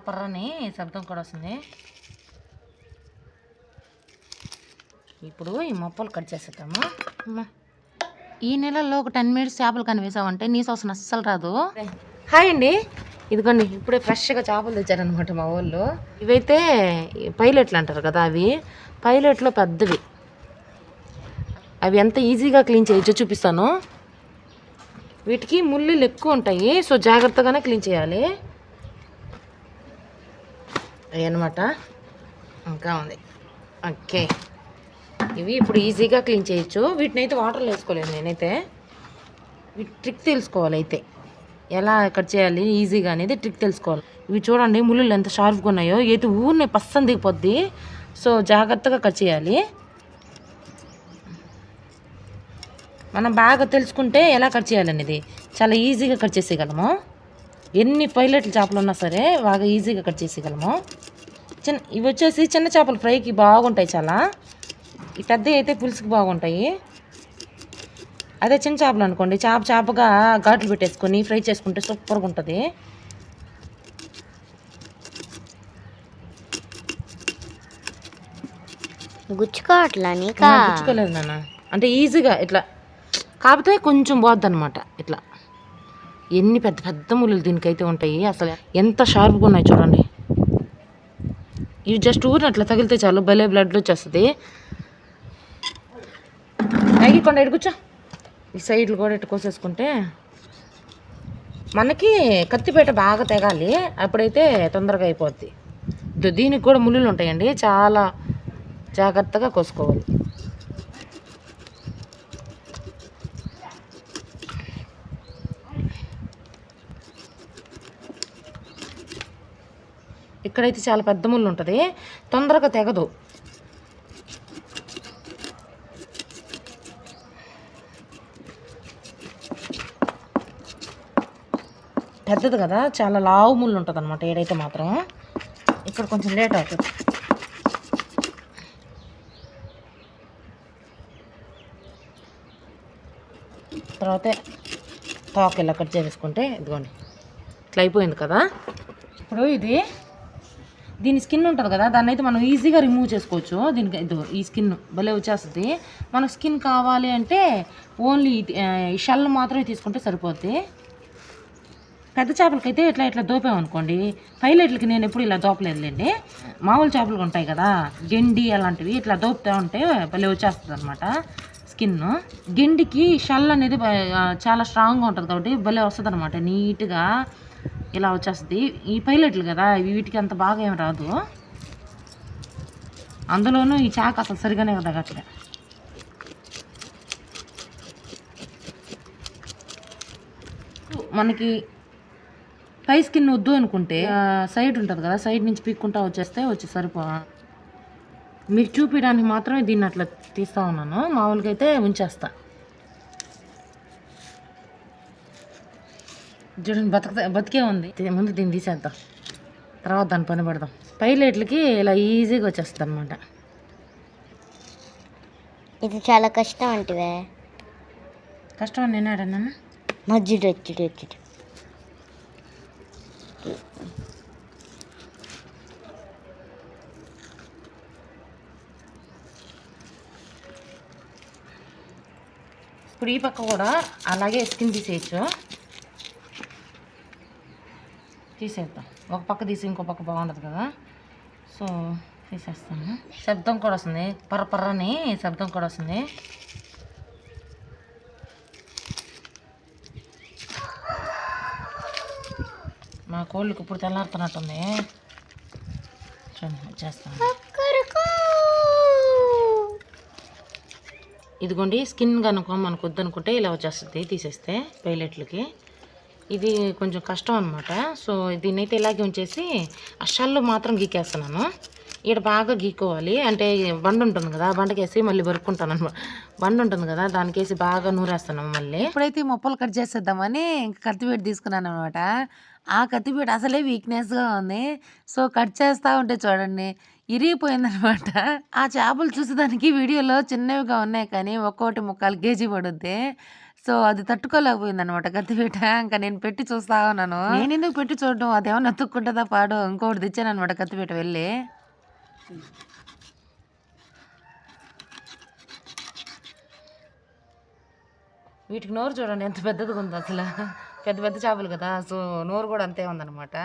పర్రని శబ్దం కూడా వస్తుంది. ఇప్పుడు ఈ మొప్పలు కట్ చేసేద్దాము. ఈ నెలలో ఒక 10 మినిట్స్ చేపలు కానీ వేసామంటే నీసు అవసరం అస్సలు రాదు. హాయ్ అండి, ఇదిగోండి ఇప్పుడే ఫ్రెష్గా చేపలు తెచ్చారనమాట మా వాళ్ళు. ఇవైతే పైలెట్లు అంటారు కదా, అవి పైలెట్లో పెద్దవి. అవి ఎంత ఈజీగా క్లీన్ చేయొచ్చో చూపిస్తాను. వీటికి ముళ్ళు ఎక్కువ ఉంటాయి, సో జాగ్రత్తగానే క్లీన్ చేయాలి. అవి అన్నమాట. ఇంకా ఉంది. ఓకే, ఇవి ఇప్పుడు ఈజీగా క్లీన్ చేయొచ్చు. వీటిని అయితే వాటర్లో వేసుకోలేదు నేనైతే. వీటి ట్రిక్ తెలుసుకోవాలి, అయితే ఎలా కట్ చేయాలి ఈజీగా అనేది ట్రిక్ తెలుసుకోవాలి. ఇవి చూడండి ముళ్ళు ఎంత షార్ప్గా ఉన్నాయో, అయితే ఊరినే పස්සని దిగిపోద్ది. సో జాగ్రత్తగా కట్ చేయాలి. మనం బాగా తెలుసుకుంటే ఎలా కట్ చేయాలనేది చాలా ఈజీగా కట్ చేసేయగలము. ఎన్ని పైలెట్ల చేపలు ఉన్నా సరే బాగా ఈజీగా కట్ చేసేయగలము. ఇవి వచ్చేసి చిన్న చేపలు ఫ్రైకి బాగుంటాయి చాలా. ఈ పెద్దవి అయితే పులుసుకి బాగుంటాయి. అదే చిన్న చేపలు అనుకోండి, చేపగా ఘాట్లు పెట్టేసుకొని ఫ్రై చేసుకుంటే సూపర్గా ఉంటుంది. గుచ్చుకోలేదు నాన్న, అంటే ఈజీగా ఇట్లా కాకపోతే కొంచెం పోద్ది అనమాట. ఇట్లా ఎన్ని పెద్ద పెద్ద ముళ్ళు దీనికైతే ఉంటాయి, అసలు ఎంత షార్ప్గా ఉన్నాయి చూడండి. ఇవి జస్ట్ ఊరిని అట్లా తగిలితే చాలు భలే బ్లడ్ వచ్చేస్తుంది. అయ్యకుండా ఎడుగుచ్చా ఈ సైడ్లు కూడా ఇట్టు కోసేసుకుంటే మనకి కత్తిపేట బాగా తెగాలి, అప్పుడైతే తొందరగా అయిపోద్ది. దీనికి కూడా ముళ్ళులు ఉంటాయండి, చాలా జాగ్రత్తగా కోసుకోవాలి. ఇక్కడైతే చాలా పెద్ద ముళ్ళు ఉంటుంది, తొందరగా తెగదు. పెద్దది కదా, చాలా లావు ముళ్ళు ఉంటుంది అనమాట. ఏడైతే మాత్రం ఇక్కడ కొంచెం లేట్ అవుతుంది. తర్వాత తాకు ఇలా కట్ చేసుకుంటే ఇదిగోండి ఇట్లా అయిపోయింది కదా. ఇప్పుడు దీని స్కిన్ ఉంటుంది కదా, దాన్ని అయితే మనం ఈజీగా రిమూవ్ చేసుకోవచ్చు. దీనికి ఈ స్కిన్ భలే వచ్చేస్తుంది. మనకు స్కిన్ కావాలి అంటే ఓన్లీ ఈ షెల్ మాత్రమే తీసుకుంటే సరిపోద్ది. పెద్ద చేపలకైతే ఇట్లా దోపామనుకోండి, పైలెట్లకి నేను ఎప్పుడు ఇలా దోపలేదులేండి. మామూలు చేపలు ఉంటాయి కదా, గెండి అలాంటివి ఇట్లా దోపుతూ ఉంటే భలే వచ్చేస్తుంది అనమాట స్కిన్. గెండికి షెల్ అనేది చాలా స్ట్రాంగ్గా ఉంటుంది కాబట్టి భలే వస్తుంది అనమాట, నీట్గా ఇలా వచ్చేస్తుంది. ఈ పైలెట్లు కదా, వీటికి అంత బాగా ఏం రాదు. అందులోనూ ఈ చాకు అసలు సరిగానే తగ్గట్లే. మనకి పై స్కిన్ వద్దు అనుకుంటే సైడ్ ఉంటుంది కదా, సైడ్ నుంచి పీక్కుంటా వచ్చి సరిపో. మీకు చూపించడానికి మాత్రమే దీన్ని అట్లా తీస్తూ ఉన్నాను, మామూలుగా అయితే ఉంచేస్తా. చూడండి బతికే ఉంది. ముందు దీన్ని తీసేద్దాం, తర్వాత దాన్ని పని పడదాం. పైలెట్లకి ఇలా ఈజీగా వచ్చేస్తుంది అనమాట. ఇది చాలా కష్టం అంటే కష్టం అని నేను ఆడన్నా మజ్జిడు. ఇప్పుడు ఈ పక్క కూడా అలాగే స్కిన్ తీసేద్దాం. ఒక పక్క తీసి ఇంకో పక్క బాగుంటుంది కదా, సో తీసేస్తాను. శబ్దం కూడా వస్తుంది, పర్రని శబ్దం కూడా వస్తుంది. మా కోళ్ళకి ఇప్పుడు తెల్లారుతున్నట్టుంది. చూడండి చేస్తాను. ఇదిగోండి స్కిన్ కనుక మనకు వద్దనుకుంటే ఇలా వచ్చేస్తుంది తీసేస్తే పైలెట్లకి. ఇది కొంచెం కష్టం అనమాట. సో దీన్ని అయితే ఇలాగే ఉంచేసి ఆ షెల్ మాత్రం గీకేస్తున్నాను. ఇక్కడ బాగా గీక్కోవాలి, అంటే బండ ఉంటుంది కదా, బండకేసి మళ్ళీ వరుక్కుంటాను అనమాట. బండ ఉంటుంది కదా, దానికేసి బాగా నూరేస్తున్నాము మళ్ళీ. ఇప్పుడైతే మొప్పలు కట్ చేసేద్దామని ఇంకా కత్తిపేట తీసుకున్నాను అనమాట. ఆ కత్తిపేట అసలే వీక్నెస్గా ఉంది. సో కట్ చేస్తూ ఉంటే చూడండి ఇరిగిపోయిందనమాట. ఆ చేపలు చూసేదానికి వీడియోలో చిన్నవిగా ఉన్నాయి కానీ ఒక్కొక్కటి 3/4 కేజీ పడుద్ది. సో అది తట్టుకోలేకపోయింది అనమాట కత్తిపీట. ఇంకా నేను పెట్టి చూస్తా ఉన్నాను. నేను ఎందుకు పెట్టి చూడడం, అదేమన్నా నతుక్కుంటుందా పాడు. ఇంకొకటి తెచ్చాను అనమాట కత్తిపీట వెళ్ళి. వీటికి నోరు చూడండి ఎంత పెద్దదిగా ఉందో అసలు. పెద్ద పెద్ద చేపలు కదా, సో నోరు కూడా అంతే ఉందన్నమాట.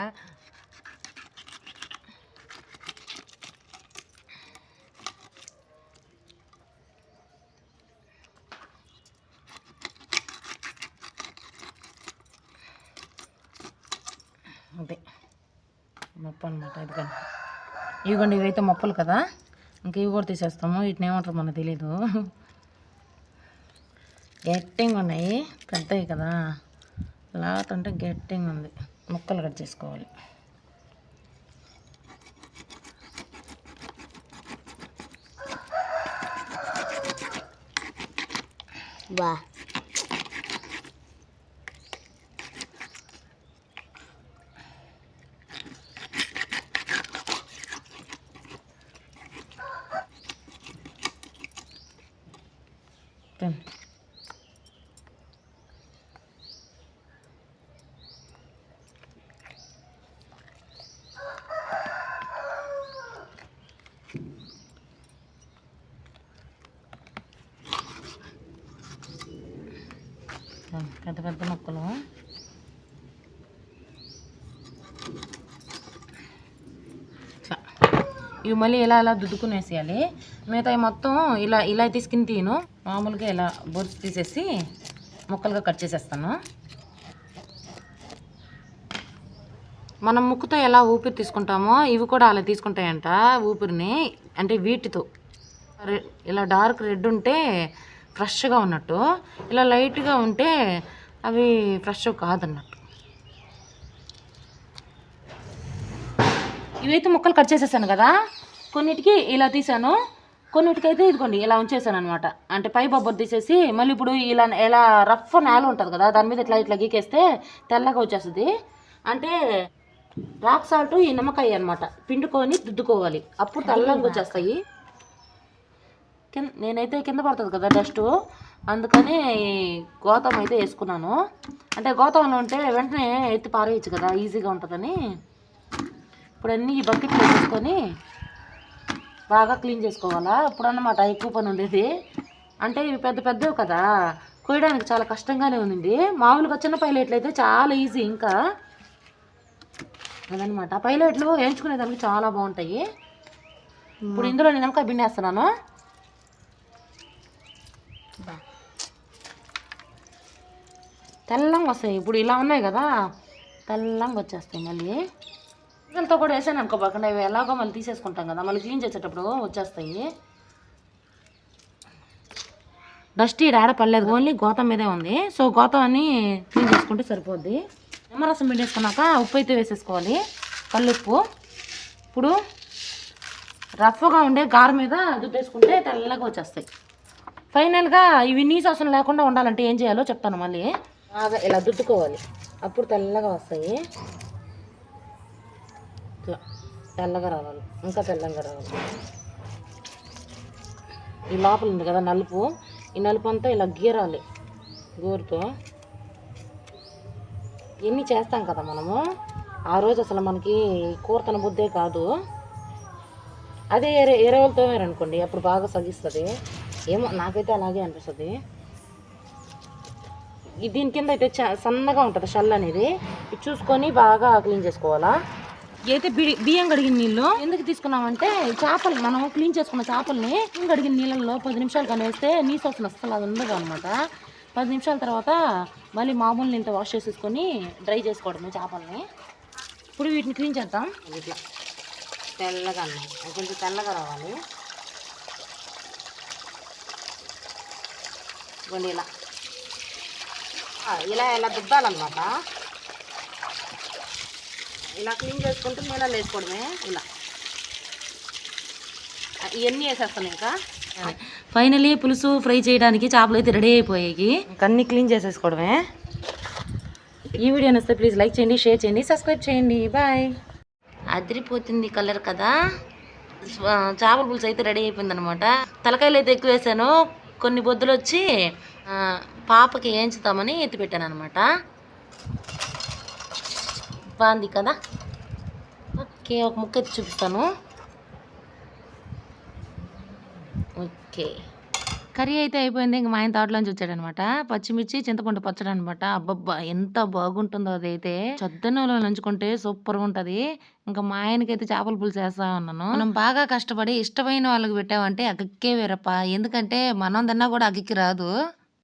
అదే మొప్ప అనమాట. ఇది కానీ ఇవిగోండి, ఇవైతే మొప్పలు కదా. ఇంక ఇవి కూడా తీసేస్తాము. వీటిని ఏమంటారు మనకు తెలీదు. గట్టిగా ఉన్నాయి, పెద్దవి కదా. లాట్ అంటే గట్టిగా ఉంది. ముక్కలు కట్ చేసుకోవాలి. బా పెద్ద పెద్ద ముక్కలు. ఇవి మళ్ళీ ఇలా ఇలా దుద్దుకునేసేయాలి. మిగతా మొత్తం ఇలా ఇలా అయితే స్కిన్ తీయను, మామూలుగా ఇలా బొరుసు తీసేసి ముక్కలుగా కట్ చేసేస్తాను. మనం ముక్కుతో ఎలా ఊపిరి తీసుకుంటామో ఇవి కూడా అలా తీసుకుంటాయంట ఊపిరిని. అంటే వీటితో ఇలా డార్క్ రెడ్ ఉంటే ఫ్రెష్గా ఉన్నట్టు, ఇలా లైట్గా ఉంటే అవి ఫ్రెష్ కాదన్నట్టు. ఇవైతే ముక్కలు కట్ చేసేసాను కదా. కొన్నిటికి ఇలా తీసాను, కొన్నిటికైతే ఇదిగోండి ఇలా ఉంచేసాను అనమాట. అంటే పై బొబ్బరు తీసేసి మళ్ళీ ఇప్పుడు ఇలా ఎలా రఫ్ నేల ఉంటుంది కదా, దాని మీద ఇట్లా ఇట్లా గీకేస్తే తెల్లగా వచ్చేస్తుంది. అంటే రాక్ సాల్ట్ ఈ నిమ్మకాయ అనమాట పిండుకొని దుద్దుకోవాలి, అప్పుడు తెల్లగా వచ్చేస్తాయి. నేనైతే కింద పడుతుంది కదా డస్ట్, అందుకని గోతం అయితే వేసుకున్నాను. అంటే గోతంలో ఉంటే వెంటనే ఎత్తి పారేయచ్చు కదా, ఈజీగా ఉంటుందని. ఇప్పుడు అన్నీ ఈ బకెట్లో వేసుకొని బాగా క్లీన్ చేసుకోవాలా. ఇప్పుడు అన్నమాట ఎక్కువ పని ఉండేది. అంటే ఇవి పెద్ద పెద్దవి కదా, కోయడానికి చాలా కష్టంగానే ఉంది. మామూలుగా చిన్న పైలెట్లు అయితే చాలా ఈజీ. ఇంకా అదనమాట, పైలెట్లు వేయించుకునేదానికి చాలా బాగుంటాయి. ఇప్పుడు ఇందులో నేను నిమ్మకాయ పిండేస్తున్నాను. తెల్లంగా వస్తాయి. ఇప్పుడు ఇలా ఉన్నాయి కదా, తెల్లంగా వచ్చేస్తాయి. మళ్ళీ ఇదంతా కూడా వేసాను అనుకోబాకుండా, ఇవి ఎలాగో మళ్ళీ తీసేసుకుంటాం కదా, మళ్ళీ క్లీన్ చేసేటప్పుడు వచ్చేస్తాయి. డస్ట్ ఈడ ఆడ పడలేదు, ఓన్లీ గోతం మీదే ఉంది. సో గోతం అన్ని క్లీన్ చేసుకుంటే సరిపోద్ది. నిమ్మరసం పిండేసుకున్నాక ఉప్పు అయితే వేసేసుకోవాలి, కల్లుప్పు. ఇప్పుడు రఫ్గా ఉండే గార మీద దుబ్బేసుకుంటే తెల్లగా వచ్చేస్తాయి. ఫైనల్గా ఇవి నీసు అవసరం లేకుండా ఉండాలంటే ఏం చేయాలో చెప్తాను. మళ్ళీ బాగా ఇలా దుద్దుకోవాలి, అప్పుడు తెల్లగా వస్తాయి. ఇట్లా తెల్లగా రావాలి, ఇంకా తెల్లగా రావాలి. ఈ లోపల ఉంది కదా నలుపు, ఈ నలుపు అంతా ఇలా గీరాలి గోరుతో. ఇవన్నీ చేస్తాం కదా మనము, ఆ రోజు అసలు మనకి కూర తినబుద్దే కాదు. అదే వేరే వాళ్ళతో అనుకోండి అప్పుడు బాగా సగిస్తుంది. ఏమో నాకైతే అలాగే అనిపిస్తుంది. దీని కింద అయితే సన్నగా ఉంటుంది షల్ అనేది, ఇది చూసుకొని బాగా క్లీన్ చేసుకోవాలా. అయితే బియ్యం కడిగిన నీళ్ళు ఎందుకు తీసుకున్నామంటే, చేపలు మనం క్లీన్ చేసుకున్న చేపల్ని బియ్యం కడిగిన నీళ్ళల్లో 10 నిమిషాలు కానీ వేస్తే నీసు వస్తుంది, అసలు అది ఉండదు అనమాట. 10 నిమిషాల తర్వాత మళ్ళీ మామూలు నీళ్ళతో వాష్ చేసేసుకొని డ్రై చేసుకోవడమే చేపల్ని. ఇప్పుడు వీటిని క్లీన్ చేద్దాం. ఇట్లా తెల్లగా అన్నాయి, కొంచెం తెల్లగా రావాలి. ఇలా ఇలా ఇలా దుద్దాలన్నమాట. ఇలా క్లీన్ చేసుకుంటూ నీళ్ళలో వేసుకోవడమే. ఇలా ఇవన్నీ వేసేస్తాను. ఇంకా ఫైనలీ పులుసు ఫ్రై చేయడానికి చేపలు అయితే రెడీ అయిపోయాయి. ఇంకా అన్నీ క్లీన్ చేసేసుకోవడమే. ఈ వీడియో నచ్చితే ప్లీజ్ లైక్ చేయండి, షేర్ చేయండి, సబ్స్క్రైబ్ చేయండి. బాయ్. అదిరిపోతుంది కలర్ కదా. చేపల పులుసు అయితే రెడీ అయిపోయింది అనమాట. తలకాయలు అయితే ఎక్కువ వేసాను, కొన్ని బొద్దులు వచ్చి పాపకి వేయించుతామని ఎత్తిపెట్టాను అనమాట. బాగుంది కదా. ఓకే, ఒక ముక్క ఎత్తి చూపిస్తాను. ఓకే, కర్రీ అయితే అయిపోయింది. ఇంక మా ఆయన తోటలోంచి వచ్చాడనమాట. పచ్చిమిర్చి చింతపండు పచ్చడి అనమాట. అబ్బబ్బా ఎంత బాగుంటుందో అదైతే. చద్దన్నంలో నంచుకుంటే సూపర్గా ఉంటుంది. ఇంకా మా ఆయనకైతే చేపల పులుసు వేస్తా ఉన్నాను. మనం బాగా కష్టపడి ఇష్టమైన వాళ్ళకి పెట్టామంటే అగ్గకే వేరప్ప. ఎందుకంటే మనం తిన్నా కూడా అగ్గకి రాదు.